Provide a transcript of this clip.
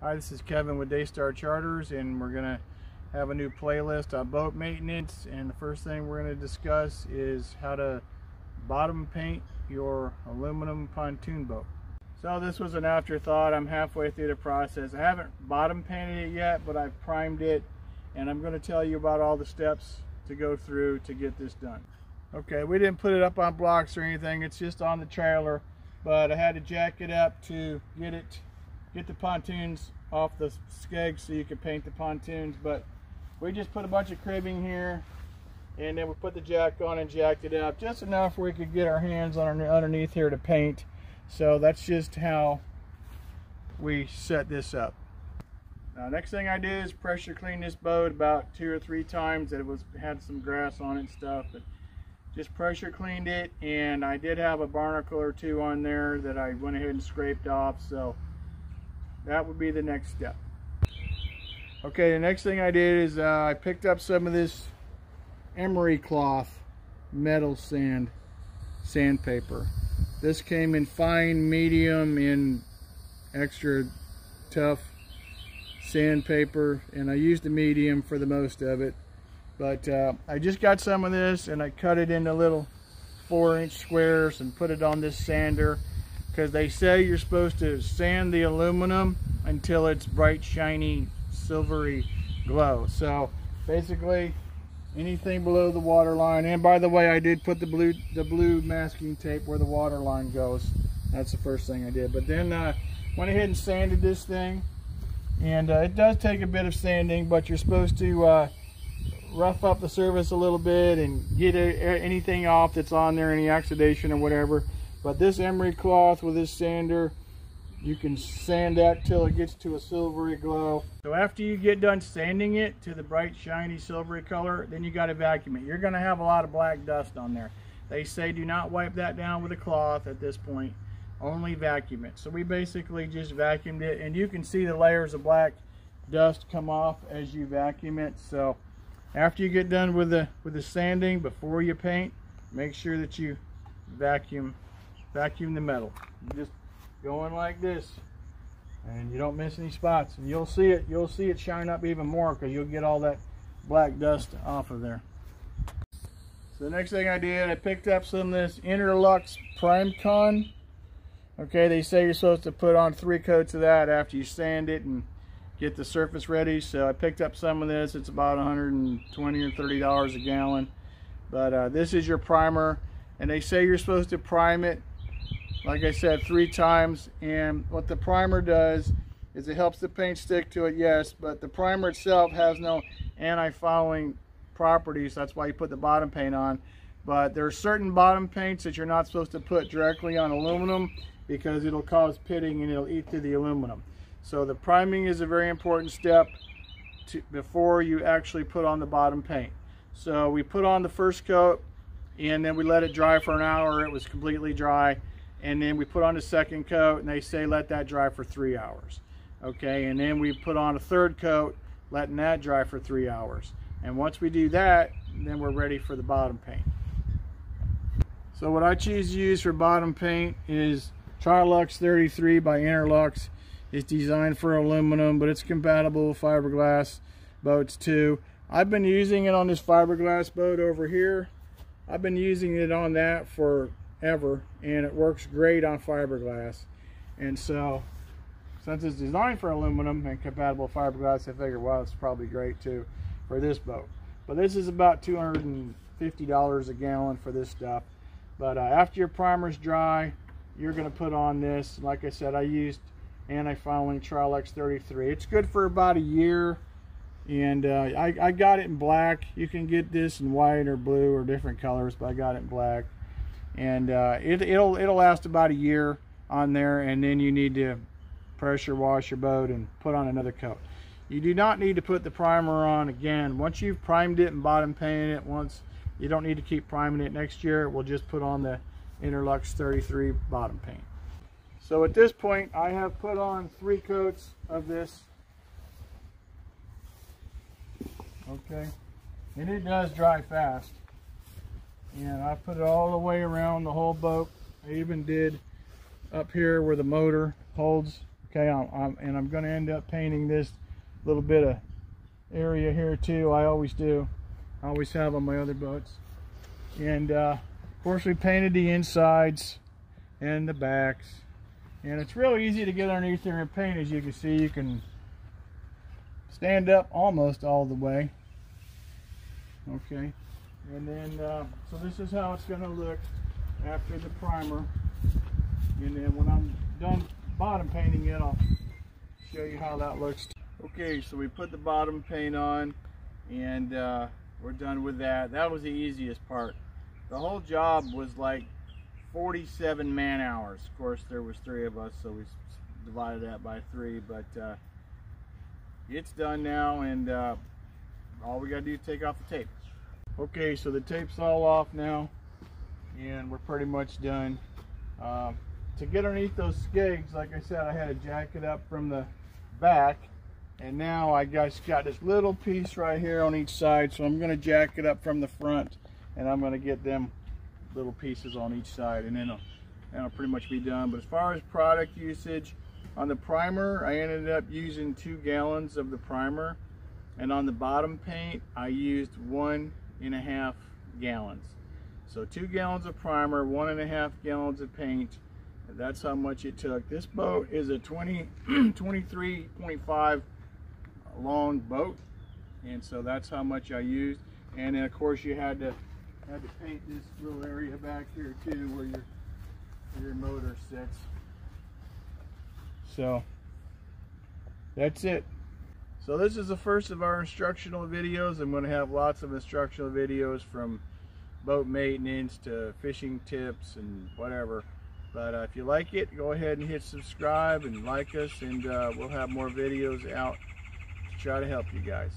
Hi, this is Kevin with Daystar Charters, and we're gonna have a new playlist on boat maintenance. And the first thing we're gonna discuss is how to bottom paint your aluminum pontoon boat. So this was an afterthought. I'm halfway through the process. I haven't bottom painted it yet, but I've primed it, and I'm gonna tell you about all the steps to go through to get this done. Okay, we didn't put it up on blocks or anything. It's just on the trailer, but I had to jack it up to get the pontoons off the skeg so you can paint the pontoons. But we just put a bunch of cribbing here, and then we put the jack on and jacked it up just enough where we could get our hands on underneath here to paint. So that's just how we set this up. Now, next thing I did is pressure clean this boat about 2 or 3 times. It had some grass on it and stuff, but just pressure cleaned it. And I did have a barnacle or 2 on there that I went ahead and scraped off, so that would be the next step. Okay, the next thing I did is I picked up some of this emery cloth metal sandpaper. This came in fine, medium, and extra tough sandpaper, and I used the medium for the most of it. But I just got some of this and I cut it into little 4-inch squares and put it on this sander, because they say you're supposed to sand the aluminum until it's bright, shiny, silvery glow. So basically anything below the water line, and by the way, I did put the blue masking tape where the water line goes. That's the first thing I did. But then went ahead and sanded this thing, and it does take a bit of sanding, but you're supposed to rough up the surface a little bit and get anything off that's on there, any oxidation or whatever. But this emery cloth with this sander, you can sand that till it gets to a silvery glow. So after you get done sanding it to the bright, shiny, silvery color, then you got to vacuum it. You're going to have a lot of black dust on there. They say do not wipe that down with a cloth at this point, only vacuum it. So we basically just vacuumed it, and you can see the layers of black dust come off as you vacuum it. So after you get done with the sanding, before you paint, make sure that you vacuum the metal. You just go in like this, and you don't miss any spots, and you'll see it shine up even more, because you'll get all that black dust off of there. So the next thing I did, I picked up some of this Interlux Prime Con. Okay, they say you're supposed to put on 3 coats of that after you sand it and get the surface ready. So I picked up some of this. It's about $120 or $30 a gallon. But this is your primer, and they say you're supposed to prime it, like I said, 3 times. And what the primer does is it helps the paint stick to it, yes, but the primer itself has no anti-fouling properties. That's why you put the bottom paint on. But there are certain bottom paints that you're not supposed to put directly on aluminum, because it'll cause pitting and it'll eat through the aluminum. So the priming is a very important step before you actually put on the bottom paint. So we put on the first coat, and then we let it dry for an hour. It was completely dry. And then we put on the second coat, and they say let that dry for 3 hours. Okay, and then we put on a third coat, letting that dry for 3 hours. And once we do that, then we're ready for the bottom paint. So what I choose to use for bottom paint is Trolux 33 by Interlux. It's designed for aluminum, but it's compatible with fiberglass boats too. I've been using it on this fiberglass boat over here. I've been using it on that forever, and it works great on fiberglass. And so, since it's designed for aluminum and compatible with fiberglass, I figured, well, it's probably great too for this boat. But this is about $250 a gallon for this stuff. But after your primer's dry, you're going to put on this. Like I said, I used anti-fouling Trolux 33. It's good for about a year, and I got it in black. You can get this in white or blue or different colors, but I got it in black. And it'll last about a year on there, and then you need to pressure wash your boat and put on another coat. You do not need to put the primer on again. Once you've primed it and bottom painted it once, you don't need to keep priming it. Next year we'll just put on the Interlux 33 bottom paint. So at this point I have put on 3 coats of this. Okay, and it does dry fast. And I put it all the way around the whole boat. I even did up here where the motor holds Okay, and I'm going to end up painting this little bit of area here too. I always do. I always have on my other boats. And of course we painted the insides and the backs. And it's real easy to get underneath there and paint. As you can see, you can stand up almost all the way. Okay. And then, so this is how it's going to look after the primer. And then when I'm done bottom painting it, I'll show you how that looks. Okay, so we put the bottom paint on, and we're done with that. That was the easiest part. The whole job was like 47 man hours. Of course, there was 3 of us, so we divided that by 3. But it's done now, and all we gotta do is take off the tape. Okay, so the tape's all off now, and we're pretty much done. To get underneath those skegs, like I said, I had to jack it up from the back, and now I just got this little piece right here on each side, so I'm going to jack it up from the front, and I'm going to get them little pieces on each side, and then that'll pretty much be done. But as far as product usage, on the primer, I ended up using 2 gallons of the primer, and on the bottom paint, I used 1.5 gallons. So 2 gallons of primer, 1.5 gallons of paint. That's how much it took. This boat is a 23.5 long boat, and so that's how much I used. And then of course you had to paint this little area back here too, where your motor sits. So that's it. So this is the first of our instructional videos. I'm going to have lots of instructional videos, from boat maintenance to fishing tips and whatever. But if you like it, go ahead and hit subscribe and like us, and we'll have more videos out to try to help you guys.